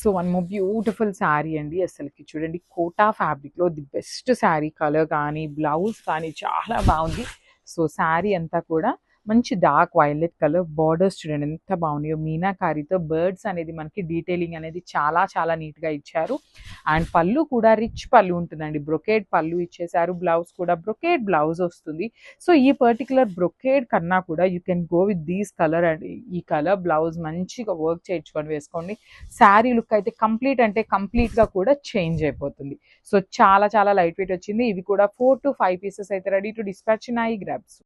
So one more beautiful sari అండి. అసలుకి చూడండి కోటా ఫ్యాబ్రిక్లో ది బెస్ట్ శారీ. కలర్ కానీ బ్లౌజ్ కానీ చాలా బాగుంది. సో శారీ అంతా కూడా మంచి డార్క్ వైలెట్ కలర్, బార్డర్స్ చూడండి ఎంత బాగున్నాయో. మీనాకారితో బర్డ్స్ అనేది మనకి డీటెయిలింగ్ అనేది చాలా చాలా నీట్గా ఇచ్చారు. అండ్ పళ్ళు కూడా రిచ్ పళ్ళు ఉంటుందండి. బ్రొకేడ్ పళ్ళు ఇచ్చేసారు. బ్లౌజ్ కూడా బ్రొకేడ్ బ్లౌజ్ వస్తుంది. సో ఈ పర్టికులర్ బ్రొకేడ్ కన్నా కూడా you can go with these colour అండి. ఈ కలర్ బ్లౌజ్ మంచిగా వర్క్ చేయించుకొని వేసుకోండి. శారీ లుక్ అయితే కంప్లీట్ అంటే కంప్లీట్గా కూడా చేంజ్ అయిపోతుంది. సో చాలా చాలా లైట్ వెయిట్ వచ్చింది. ఇవి కూడా 4 to 5 పీసెస్ అయితే రెడీ టు డిస్పాచ్ ఉన్నాయి. గ్రాబ్స్.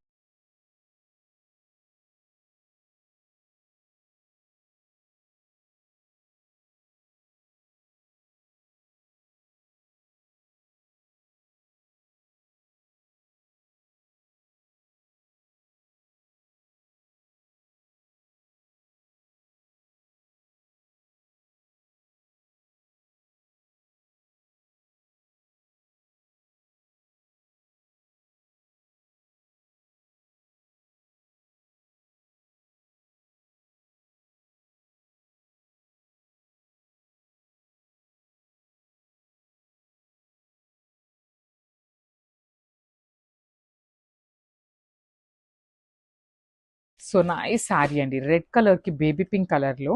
సో నైస్ శారీ అండి. రెడ్ కలర్‌కి బేబీ పింక్ కలర్‌లో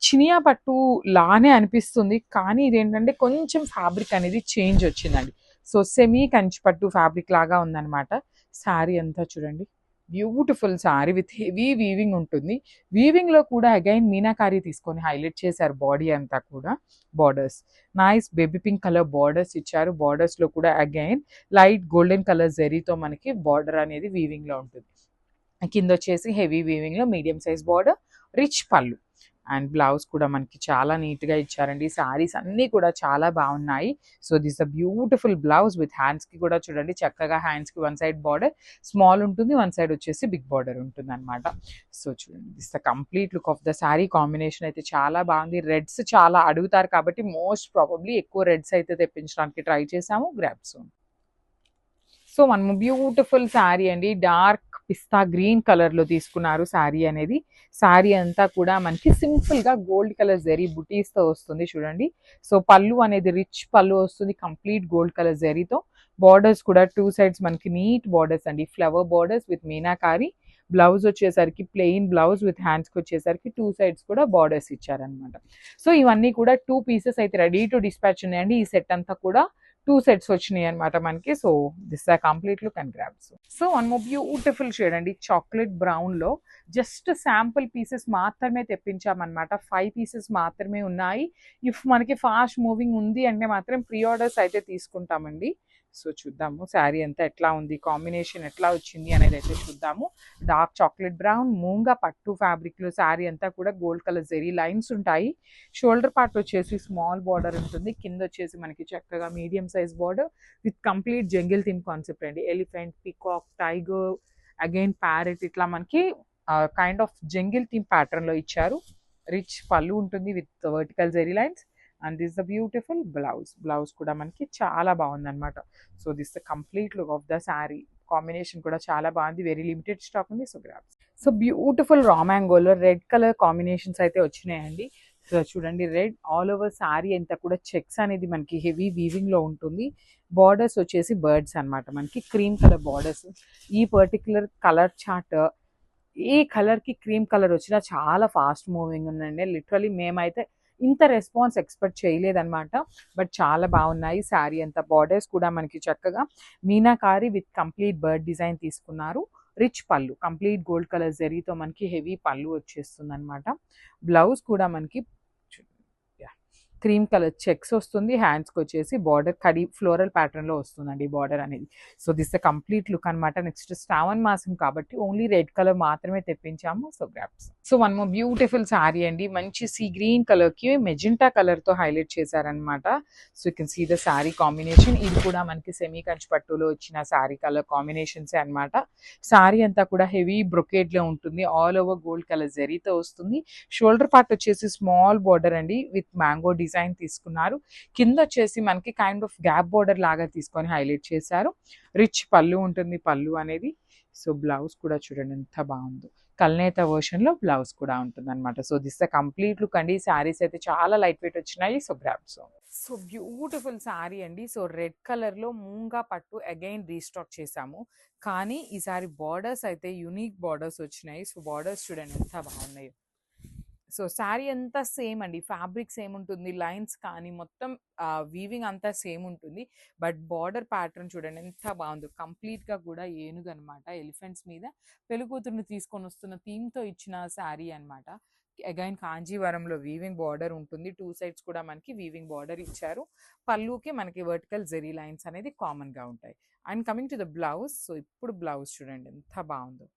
చినియా పట్టు లానే అనిపిస్తుంది. కానీ ఇదేంటంటే కొంచెం ఫ్యాబ్రిక్ అనేది చేంజ్ వచ్చిందండి. సో సెమీ కంచి పట్టు ఫ్యాబ్రిక్ లాగా ఉందనమాట. శారీ అంతా చూడండి. Beautiful sari with heavy weaving ఉంటుంది. వీవింగ్‌లో కూడా అగైన్ మీనాకారి తీసుకొని హైలైట్ చేశారు బాడీ అంతా కూడా. Borders nice baby pink colour borders ఇచ్చారు. బార్డర్స్‌లో కూడా అగైన్ లైట్ గోల్డెన్ కలర్ జరీతో మనకి బార్డర్ అనేది వీవింగ్‌లో ఉంటుంది. కింద వచ్చేసి హెవీ వీవింగ్లో మీడియం సైజ్ బార్డర్, రిచ్ పళ్ళు. అండ్ బ్లౌజ్ కూడా మనకి చాలా నీట్గా ఇచ్చారండి. శారీస్ అన్నీ కూడా చాలా బాగున్నాయి. So this a beautiful blouse with హ్యాండ్స్కి కూడా చూడండి చక్కగా హ్యాండ్స్కి వన్ సైడ్ బార్డర్ స్మాల్ ఉంటుంది, వన్ సైడ్ వచ్చేసి బిగ్ బార్డర్ ఉంటుంది అనమాట. సో చూడండి this the complete look of the sari. Combination అయితే చాలా బాగుంది. రెడ్స్ చాలా అడుగుతారు కాబట్టి మోస్ట్ ప్రాబబ్లీ ఎక్కువ రెడ్స్ అయితే తెప్పించడానికి ట్రై చేసాము. Grabs. So one beautiful sari అండి. డార్క్ పిస్తా గ్రీన్ కలర్లో తీసుకున్నారు శారీ అనేది. శారీ అంతా కూడా మనకి సింపుల్గా గోల్డ్ కలర్ జరీ బుటీస్తో వస్తుంది చూడండి. సో పళ్ళు అనేది రిచ్ పళ్ళు వస్తుంది కంప్లీట్ గోల్డ్ కలర్ జరీతో. బార్డర్స్ కూడా టూ సైడ్స్ మనకి నీట్ బార్డర్స్ అండి. Flower borders with meenakari. Blouse వచ్చేసరికి ప్లెయిన్ బ్లౌజ్ విత్ హ్యాండ్స్కి వచ్చేసరికి టూ సైడ్స్ కూడా బార్డర్స్ ఇచ్చారనమాట. సో ఇవన్నీ కూడా 2 పీసెస్ అయితే రెడీ టు డిస్పాచ్ ఉన్నాయండి. ఈ సెట్ అంతా కూడా 2 సెట్స్ వచ్చినాయి అనమాట మనకి. So this are complete look and grabs. So one more beautiful shade అండి. చాక్లెట్ బ్రౌన్లో జస్ట్ శాంపుల్ పీసెస్ మాత్రమే తెప్పించామన్నమాట. 5 పీసెస్ మాత్రమే ఉన్నాయి. ఇఫ్ మనకి ఫాస్ట్ మూవింగ్ ఉంది అంటే మాత్రం ప్రీ ఆర్డర్స్ అయితే తీసుకుంటామండి. సో చూద్దాము శారీ అంతా ఎట్లా ఉంది, కాంబినేషన్ ఎట్లా వచ్చింది అనేది అయితే చూద్దాము. డార్క్ చాక్లెట్ బ్రౌన్ మూంగా పట్టు ఫ్యాబ్రిక్లో శారీ అంతా కూడా గోల్డ్ కలర్ జెరీ లైన్స్ ఉంటాయి. షోల్డర్ పార్ట్ వచ్చేసి స్మాల్ బార్డర్ ఉంటుంది. కింద వచ్చేసి మనకి చక్కగా medium size border with complete jungle theme concept అండి. Elephant, peacock, tiger, again parrot ఇట్లా మనకి కైండ్ ఆఫ్ జంగిల్ థీమ్ ప్యాటర్న్లో ఇచ్చారు. రిచ్ పళ్ళు ఉంటుంది with vertical zari lines. And this the beautiful blouse. Blouse కూడా మనకి చాలా బాగుందన్నమాట. So this the complete look of the sari. Combination కూడా చాలా బాగుంది. వెరీ లిమిటెడ్ స్టాక్ ఉంది. So grabs. So beautiful raw మ్యాంగోలో రెడ్ కలర్ కాంబినేషన్స్ అయితే వచ్చినాయండి. సో చూడండి రెడ్ ఆల్ ఓవర్ శారీ అంతా కూడా చెక్స్ అనేది మనకి హెవీ వీవింగ్లో ఉంటుంది. బార్డర్స్ వచ్చేసి బర్డ్స్ అనమాట మనకి క్రీమ్ కలర్ బార్డర్స్. ఈ పర్టికులర్ కలర్ చార్ట్ ఏ కలర్కి క్రీమ్ కలర్ వచ్చినా చాలా ఫాస్ట్ మూవింగ్ ఉందండి. లిటరలీ మేమైతే ఇంత రెస్పాన్స్ ఎక్స్పెక్ట్ చేయలేదన్నమాట. బట్ చాలా బాగున్నాయి. శారీ అంతా బార్డర్స్ కూడా మనకి చక్కగా meenakari with complete bird design తీసుకున్నారు. రిచ్ పళ్ళు కంప్లీట్ గోల్డ్ కలర్ జరీతో మనకి హెవీ పళ్ళు వచ్చేస్తుంది అనమాట. బ్లౌజ్ కూడా మనకి క్రీమ్ కలర్ చెక్స్ వస్తుంది. హ్యాండ్స్కి వచ్చేసి బార్డర్ కడి ఫ్లోరల్ ప్యాటర్న్లో వస్తుందండి బార్డర్ అనేది. So this the complete look అనమాట. నెక్స్ట్ శ్రావణ మాసం కాబట్టి ఓన్లీ రెడ్ కలర్ మాత్రమే తెప్పించాము. So grabs. So one more beautiful sari అండి. మంచి సీ గ్రీన్ కలర్కి మెజెంటా కలర్తో హైలైట్ చేశారనమాట. So you can see the sari combination. ఇది కూడా మనకి సెమీ కంచి పట్టులో వచ్చిన శారీ కలర్ కాంబినేషన్సే అనమాట. శారీ అంతా కూడా హెవీ బ్రొకేడ్లో ఉంటుంది. ఆల్ ఓవర్ గోల్డ్ కలర్ జరీతో వస్తుంది. షోల్డర్ పార్ట్ వచ్చేసి స్మాల్ బార్డర్ అండి విత్ మ్యాంగో డిజైన్ తీసుకున్నారు. కింద వచ్చేసి మనకి కైండ్ ఆఫ్ గ్యాప్ బార్డర్ లాగా తీసుకొని హైలైట్ చేశారు. రిచ్ పళ్ళు ఉంటుంది పళ్ళు అనేది. సో బ్లౌజ్ కూడా చూడండి ఎంత బాగుందో. కల్నేత వర్షన్లో బ్లౌజ్ కూడా ఉంటుంది అనమాట. So this the complete look అండి. శారీస్ అయితే చాలా లైట్ వెయిట్ వచ్చినాయి. So grabs. So beautiful sari అండి. సో రెడ్ కలర్లో మూంగా పట్టు అగైన్ రీస్టాక్ చేశాము. కానీ ఈసారి బార్డర్స్ అయితే యూనిక్ బార్డర్స్ వచ్చినాయి. సో బార్డర్స్ చూడండి ఎంత బాగున్నాయో. సో శారీ అంతా సేమ్ అండి. ఫ్యాబ్రిక్ సేమ్ ఉంటుంది. లైన్స్ కానీ మొత్తం వీవింగ్ అంతా సేమ్ ఉంటుంది. బట్ బార్డర్ ప్యాటర్న్ చూడండి ఎంత బాగుందో. కంప్లీట్గా కూడా ఏనుగు అనమాట. ఎలిఫెంట్స్ మీద పెళ్ళికూతురుని తీసుకొని వస్తున్న థీమ్తో ఇచ్చిన శారీ అనమాట. అగైన్ కాంజీవరంలో వీవింగ్ బార్డర్ ఉంటుంది. 2 సైడ్స్ కూడా మనకి వీవింగ్ బార్డర్ ఇచ్చారు. పళ్ళుకి మనకి వర్టికల్ జెరీ లైన్స్ అనేది కామన్గా ఉంటాయి. And coming to the blouse. So ఇప్పుడు బ్లౌజ్ చూడండి ఎంత బాగుందో.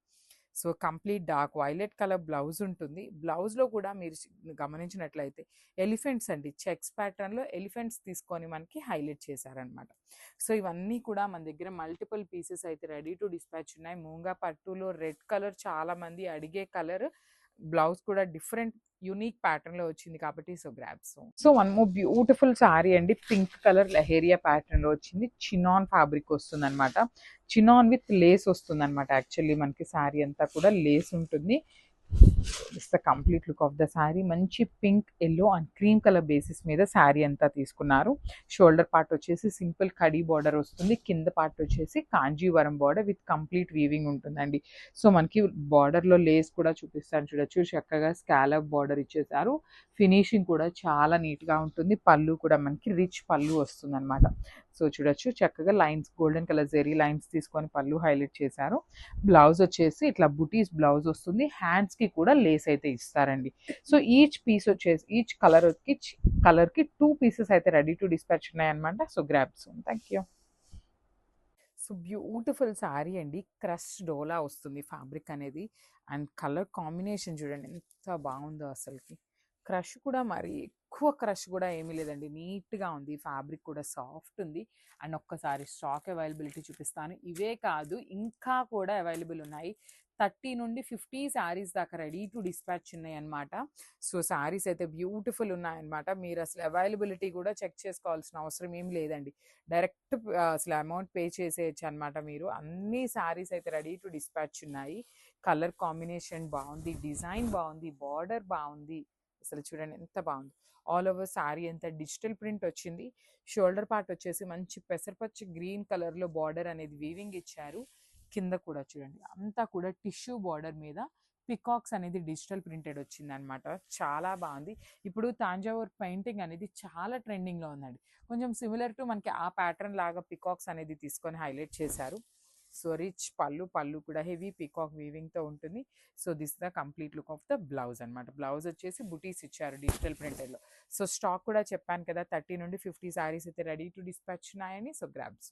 So complete dark violet colour blouse ఉంటుంది. బ్లౌజ్లో కూడా మీరు గమనించినట్లయితే ఎలిఫెంట్స్ అండి. చెక్స్ ప్యాటర్న్లో ఎలిఫెంట్స్ తీసుకొని మనకి హైలైట్ చేశారనమాట. సో ఇవన్నీ కూడా మన దగ్గర మల్టిపుల్ పీసెస్ అయితే రెడీ టు డిస్పాచ్ ఉన్నాయి. మూంగా పట్టులో రెడ్ కలర్ చాలామంది అడిగే కలర్. బ్లౌజ్ కూడా డిఫరెంట్ యూనిక్ ప్యాటర్న్లో వచ్చింది కాబట్టి so grabs. So one more beautiful sari అండి. పింక్ కలర్ లెహేరియా ప్యాటర్న్లో వచ్చింది. చినాన్ ఫ్యాబ్రిక్ వస్తుంది అనమాట. చినాన్ విత్ లేస్ వస్తుంది అనమాట. యాక్చువల్లీ మనకి శారీ అంతా కూడా లేస్ ఉంటుంది. This the complete look of the sari. మంచి pink, yellow and cream colour basis మీద శారీ అంతా తీసుకున్నారు. షోల్డర్ పార్ట్ వచ్చేసి సింపుల్ కడీ బార్డర్ వస్తుంది. కింద పార్ట్ వచ్చేసి Kanjeevaram border with complete weaving ఉంటుందండి. సో మనకి బార్డర్లో లేస్ కూడా చూపిస్తాను చూడొచ్చు. చక్కగా స్కాలప్ బార్డర్ ఇచ్చేసారు. ఫినిషింగ్ కూడా చాలా నీట్గా ఉంటుంది. పళ్ళు కూడా మనకి రిచ్ పళ్ళు వస్తుంది అనమాట. సో చూడొచ్చు చక్కగా lines, golden colour zari lines తీసుకొని పళ్ళు హైలైట్ చేశారు. బ్లౌజ్ వచ్చేసి ఇట్లా బుటీస్ బ్లౌజ్ వస్తుంది. హ్యాండ్స్కి కూడా లేస్ అయితే ఇస్తారండి. సో ఈచ్ పీస్ వచ్చేసి ఈచ్ కలర్కి 2 పీసెస్ అయితే రెడీ టు డిస్పాచ్ ఉన్నాయన్నమాట. So grabs. Thank you. So beautiful sari అండి. క్రష్ డోలా వస్తుంది ఫ్యాబ్రిక్ అనేది. అండ్ కలర్ కాంబినేషన్ చూడండి ఎంత బాగుందో అసలుకి. క్రష్ కూడా మరి ఎక్కువ క్రష్ కూడా ఏమీ లేదండి. నీట్గా ఉంది. ఫ్యాబ్రిక్ కూడా సాఫ్ట్ ఉంది. అండ్ ఒక్కసారి స్టాక్ అవైలబిలిటీ చూపిస్తాను. ఇవే కాదు ఇంకా కూడా అవైలబుల్ ఉన్నాయి. 30 నుండి 50 శారీస్ దాకా రెడీ టు డిస్పాచ్ ఉన్నాయి అనమాట. సో శారీస్ అయితే బ్యూటిఫుల్ ఉన్నాయన్నమాట. మీరు అసలు అవైలబిలిటీ కూడా చెక్ చేసుకోవాల్సిన అవసరం ఏం లేదండి. డైరెక్ట్ అసలు అమౌంట్ పే చేసేయచ్చు అనమాట మీరు. అన్ని శారీస్ అయితే రెడీ టు డిస్పాచ్ ఉన్నాయి. కలర్ కాంబినేషన్ బాగుంది. డిజైన్ బాగుంది. బార్డర్ బాగుంది. అసలు చూడండి ఎంత బాగుంది. ఆల్ ఓవర్ శారీ అంతా డిజిటల్ ప్రింట్ వచ్చింది. షోల్డర్ పార్ట్ వచ్చేసి మంచి పెసరపచ్చి గ్రీన్ కలర్లో బార్డర్ అనేది వీవింగ్ ఇచ్చారు. కింద కూడా చూడండి అంతా కూడా టిష్యూ బార్డర్ మీద పికాక్స్ అనేది డిజిటల్ ప్రింటెడ్ వచ్చింది అనమాట. చాలా బాగుంది. ఇప్పుడు తాంజావూర్ పెయింటింగ్ అనేది చాలా ట్రెండింగ్లో ఉందండి. కొంచెం సిమిలర్ టు మనకి ఆ ప్యాటర్న్ లాగా పికాక్స్ అనేది తీసుకొని హైలైట్ చేశారు. సో రిచ్ పళ్ళు కూడా హెవీ పీకాక్ వీవింగ్తో ఉంటుంది. So this the complete look of the blouse అనమాట. బ్లౌజ్ వచ్చేసి బుటీస్ ఇచ్చారు డిజిటల్ ప్రింటెడ్లో. సో స్టాక్ కూడా చెప్పాను కదా 30 నుండి 50 శారీస్ అయితే రెడీ టు డిస్పాచ్ ఉన్నాయని. So grabs.